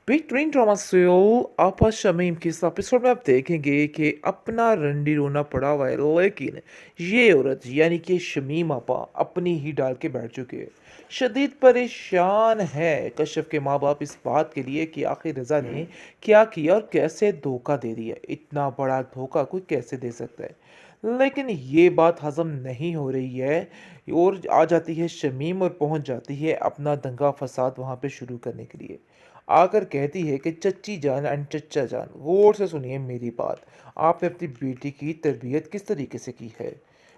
Big train drama serial आपा शमीम के इस एपिसोड में आप देखेंगे कि अपना रंडी रोना पड़ा हुआ है, लेकिन ये औरत यानी कि शमीम आपा अपनी ही डाल के बैठ चुके हैं। शदीद परेशान है कश्यप के माँ बाप इस बात के लिए कि आखिर रजा ने क्या किया और कैसे धोखा दे दिया। इतना बड़ा धोखा कोई कैसे दे सकता है, लेकिन ये बात हजम नहीं हो रही है। और आ जाती है शमीम और पहुंच जाती है अपना दंगा फसाद वहां पे शुरू करने के लिए। आकर कहती है कि चच्ची जान एंड चच्चा जान, गौर से सुनिए मेरी बात। आपने अपनी बेटी की तरबियत किस तरीके से की है?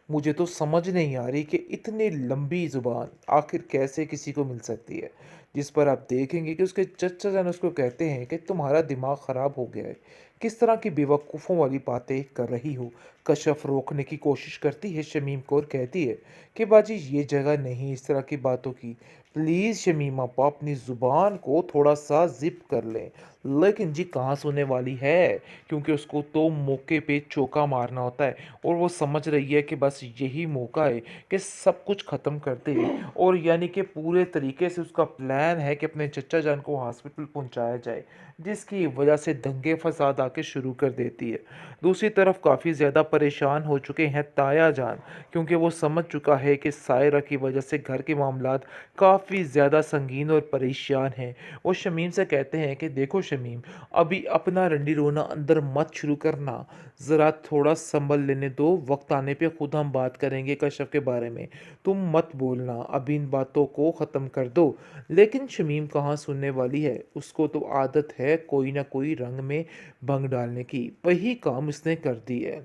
मुझे तो समझ नहीं आ रही कि इतनी लंबी ज़ुबान आखिर कैसे किसी को मिल सकती है। जिस पर आप देखेंगे कि उसके चच्चा जान उसको कहते हैं कि तुम्हारा दिमाग ख़राब हो गया है, किस तरह की बेवकूफ़ों वाली बातें कर रही हो। कशफ रोकने की कोशिश करती है शमीम को और कहती है कि बाजी ये जगह नहीं इस तरह की बातों की। प्लीज़ शमीम आपा अपनी ज़ुबान को थोड़ा सा ज़िप कर लें। लेकिन जी कहाँ सुनने वाली है, क्योंकि उसको तो मौके पे चौका मारना होता है और वो समझ रही है कि बस यही मौका है कि सब कुछ ख़त्म कर दे। और यानी कि पूरे तरीके से उसका प्लान है कि अपने चचा जान को हॉस्पिटल पहुंचाया जाए, जिसकी वजह से दंगे फसाद आके शुरू कर देती है। दूसरी तरफ काफ़ी ज़्यादा परेशान हो चुके हैं ताया जान, क्योंकि वो समझ चुका है कि सायरा की वजह से घर के मामलात काफ़ी ज़्यादा संगीन और परेशान हैं। वो शमीम से कहते हैं कि देखो शमीम, अभी अपना रंडी रोना अंदर मत शुरू करना, ज़रा थोड़ा संभल लेने दो, वक्त आने पे खुद हम बात करेंगे कश्यप के बारे में। तुम मत बोलना, अभी इन बातों को ख़त्म कर दो। लेकिन शमीम कहाँ सुनने वाली है, उसको तो आदत है कोई ना कोई रंग में भंग डालने की। वही काम इसने कर दी है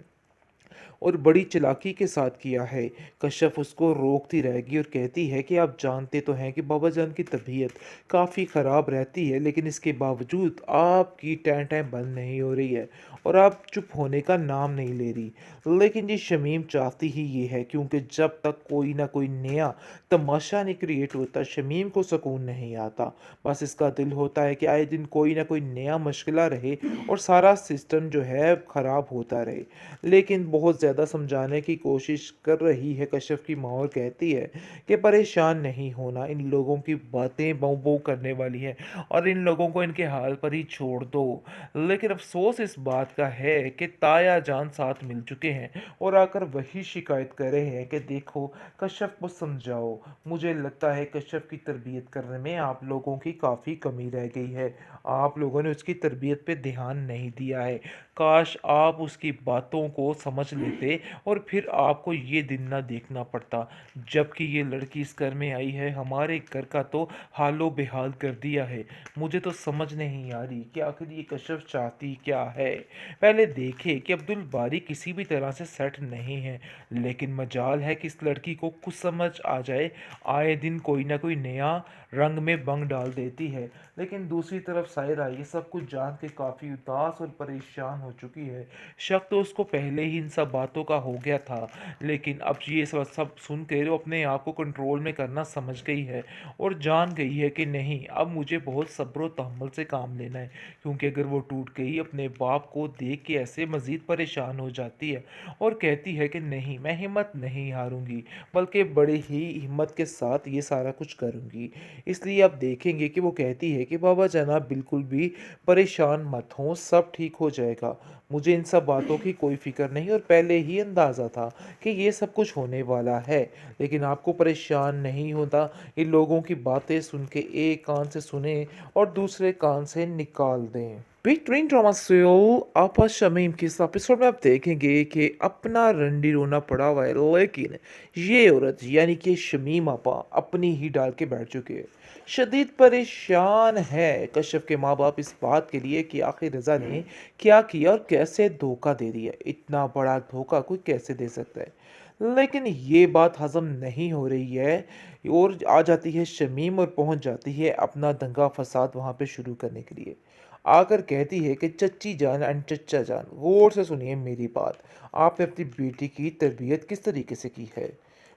और बड़ी चालाकी के साथ किया है। कश्यप उसको रोकती रहेगी और कहती है कि आप जानते तो हैं कि बाबा जान की तबीयत काफ़ी ख़राब रहती है, लेकिन इसके बावजूद आपकी टैं टैं बंद नहीं हो रही है और आप चुप होने का नाम नहीं ले रही। लेकिन ये शमीम चाहती ही ये है, क्योंकि जब तक कोई ना कोई नया तमाशा नहीं क्रिएट होता शमीम को सुकून नहीं आता। बस इसका दिल होता है कि आए दिन कोई ना कोई नया मुश्किला रहे और सारा सिस्टम जो है ख़राब होता रहे। लेकिन बहुत ज़्यादा समझाने की कोशिश कर रही है कश्यप की माँ और कहती है कि परेशान नहीं होना, इन लोगों की बातें बहू बहू करने वाली है और इन लोगों को इनके हाल पर ही छोड़ दो। लेकिन अफसोस इस बात का है कि ताया जान साथ मिल चुके हैं और आकर वही शिकायत कर रहे हैं कि देखो कश्यप को समझाओ। मुझे लगता है कश्यप की तरबियत करने में आप लोगों की काफ़ी कमी रह गई है, आप लोगों ने उसकी तरबियत पे ध्यान नहीं दिया है। काश आप उसकी बातों को समझ लेते और फिर आपको ये दिन ना देखना पड़ता। जबकि ये लड़की इस घर में आई है, हमारे घर का तो हालो बेहाल कर दिया है। मुझे तो समझ नहीं आ रही कि आखिर ये कश्यप चाहती क्या है। पहले देखे कि अब्दुल बारी किसी भी तरह से सेट नहीं है, लेकिन मजाल है कि इस लड़की को कुछ समझ आ जाए। आए दिन कोई ना कोई नया रंग में बंग डाल देती है। लेकिन दूसरी तरफ सायरा ये सब कुछ जान के काफ़ी उदास और परेशान हो चुकी है। शक तो उसको पहले ही इन सब बातों का हो गया था, लेकिन अब ये सब सब सुन के वो अपने आप को कंट्रोल में करना समझ गई है और जान गई है कि नहीं, अब मुझे बहुत सब्र व तहम्मुल से काम लेना है, क्योंकि अगर वो टूट गई अपने बाप को देख के ऐसे मज़ीद परेशान हो जाती है और कहती है कि नहीं, मैं हिम्मत नहीं हारूंगी, बल्कि बड़ी ही हिम्मत के साथ ये सारा कुछ करूंगी। इसलिए आप देखेंगे कि वो कहती है कि बाबा जनाब बिल्कुल भी परेशान मत हों, सब ठीक हो जाएगा। मुझे इन सब बातों की कोई फ़िक्र नहीं और पहले ही अंदाज़ा था कि ये सब कुछ होने वाला है। लेकिन आपको परेशान नहीं होता, इन लोगों की बातें सुन के एक कान से सुने और दूसरे कान से निकाल दें। बिग ट्रेन ड्रामा सीरियल आपा शमीम के इस एपिसोड में आप देखेंगे कि अपना रंडी रोना पड़ा हुआ है, लेकिन ये औरत यानी कि शमीम आपा अपनी ही डाल के बैठ चुके हैं। शदीद परेशान है कश्यप के माँ बाप इस बात के लिए कि आखिर रजा ने क्या किया और कैसे धोखा दे दिया। इतना बड़ा धोखा कोई कैसे दे सकता है, लेकिन ये बात हजम नहीं हो रही है। और आ जाती है शमीम और पहुंच जाती है अपना दंगा फसाद वहां पे शुरू करने के लिए। आकर कहती है कि चच्ची जान एंड चच्चा जान, गौर से सुनिए मेरी बात। आपने अपनी बेटी की तरबियत किस तरीके से की है?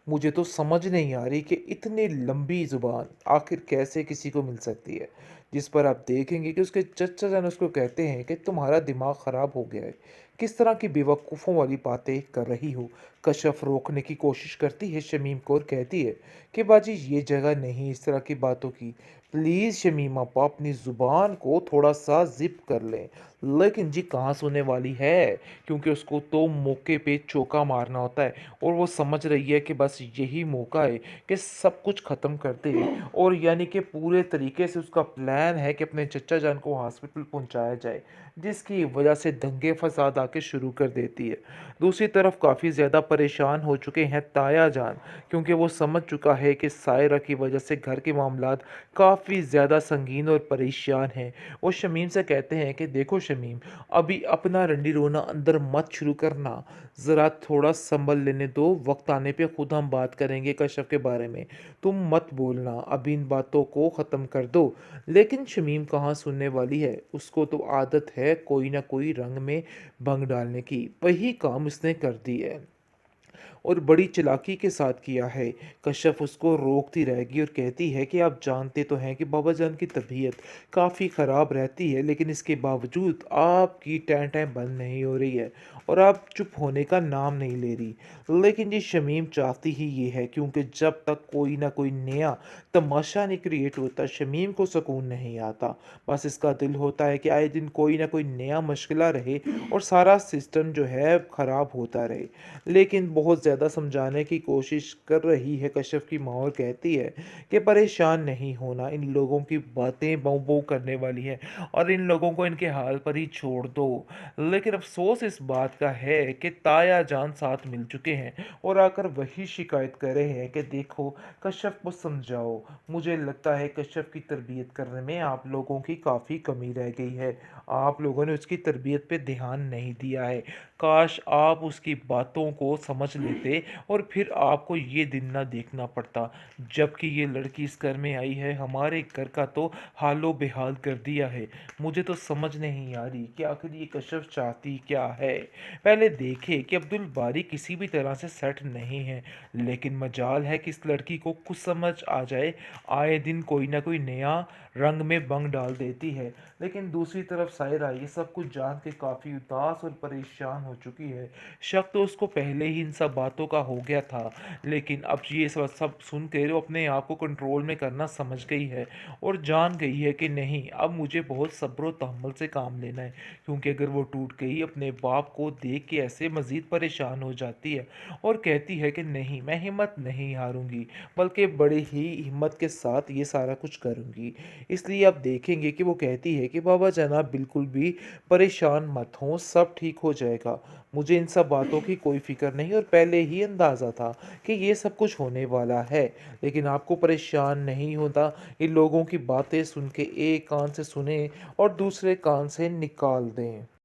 मुझे तो समझ नहीं आ रही कि इतनी लंबी ज़ुबान आखिर कैसे किसी को मिल सकती है। जिस पर आप देखेंगे कि उसके चचा जान उसको कहते हैं कि तुम्हारा दिमाग ख़राब हो गया है, किस तरह की बेवकूफ़ों वाली बातें कर रही हो। कश्यप रोकने की कोशिश करती है शमीम को और कहती है कि बाजी ये जगह नहीं इस तरह की बातों की। प्लीज़ शमीम आपा अपनी ज़ुबान को थोड़ा सा ज़िप कर लें। लेकिन जी कहाँ सुनने वाली है, क्योंकि उसको तो मौके पे चौका मारना होता है और वो समझ रही है कि बस यही मौका है कि सब कुछ ख़त्म कर दे। और यानी कि पूरे तरीके से उसका प्लान है कि अपने चचा जान को हॉस्पिटल पहुंचाया जाए, जिसकी वजह से दंगे फसाद आके शुरू कर देती है। दूसरी तरफ काफ़ी ज़्यादा परेशान हो चुके हैं ताया जान, क्योंकि वो समझ चुका है कि सायरा की वजह से घर के मामलात काफ़ी ज़्यादा संगीन और परेशान हैं। वो शमीम से कहते हैं कि देखो शमीम, अभी अपना रंडी रोना अंदर मत शुरू करना, ज़रा थोड़ा संभल लेने दो, वक्त आने पे खुद हम बात करेंगे कश्यप के बारे में। तुम मत बोलना, अभी इन बातों को ख़त्म कर दो। लेकिन शमीम कहाँ सुनने वाली है, उसको तो आदत है कोई ना कोई रंग में भंग डालने की। वही काम इसने कर दी है और बड़ी चालाकी के साथ किया है। कश्यप उसको रोकती रहेगी और कहती है कि आप जानते तो हैं कि बाबा जान की तबीयत काफ़ी ख़राब रहती है, लेकिन इसके बावजूद आपकी टैं टैं बंद नहीं हो रही है और आप चुप होने का नाम नहीं ले रही। लेकिन ये शमीम चाहती ही ये है, क्योंकि जब तक कोई ना कोई नया तमाशा नहीं क्रिएट होता शमीम को सुकून नहीं आता। बस इसका दिल होता है कि आए दिन कोई ना कोई नया मुश्किला रहे और सारा सिस्टम जो है ख़राब होता रहे। लेकिन बहुत ज़्यादा समझाने की कोशिश कर रही है कश्यप की माँ और कहती है कि परेशान नहीं होना, इन लोगों की बातें बहू बहू करने वाली है और इन लोगों को इनके हाल पर ही छोड़ दो। लेकिन अफसोस इस बात का है कि ताया जान साथ मिल चुके हैं और आकर वही शिकायत कर रहे हैं कि देखो कश्यप को समझाओ। मुझे लगता है कश्यप की तरबियत करने में आप लोगों की काफ़ी कमी रह गई है, आप लोगों ने उसकी तरबियत पे ध्यान नहीं दिया है। काश आप उसकी बातों को समझ लेते और फिर आपको ये दिन ना देखना पड़ता। जबकि ये लड़की इस घर में आई है, हमारे घर का तो हालो बेहाल कर दिया है। मुझे तो समझ नहीं आ रही कि आखिर ये कश्यप चाहती क्या है। पहले देखे कि अब्दुल बारी किसी भी तरह से सेट नहीं है, लेकिन मजाल है कि इस लड़की को कुछ समझ आ जाए। आए दिन कोई ना कोई नया रंग में बंग डाल देती है। लेकिन दूसरी तरफ सायरा ये सब कुछ जान के काफ़ी उदास और परेशान हो चुकी है। शक तो उसको पहले ही इन सब बातों का हो गया था, लेकिन अब ये सब सब सुन के वो अपने आप को कंट्रोल में करना समझ गई है और जान गई है कि नहीं, अब मुझे बहुत सब्र और तहम्मुल से काम लेना है, क्योंकि अगर वो टूट गई अपने बाप को देख के ऐसे मज़ीद परेशान हो जाती है और कहती है कि नहीं, मैं हिम्मत नहीं हारूंगी, बल्कि बड़ी ही हिम्मत के साथ ये सारा कुछ करूंगी। इसलिए आप देखेंगे कि वो कहती है कि बाबा जनाब बिल्कुल भी परेशान मत हों, सब ठीक हो जाएगा। मुझे इन सब बातों की कोई फ़िक्र नहीं और पहले ही अंदाज़ा था कि ये सब कुछ होने वाला है। लेकिन आपको परेशान नहीं होता, इन लोगों की बातें सुन के एक कान से सुनें और दूसरे कान से निकाल दें।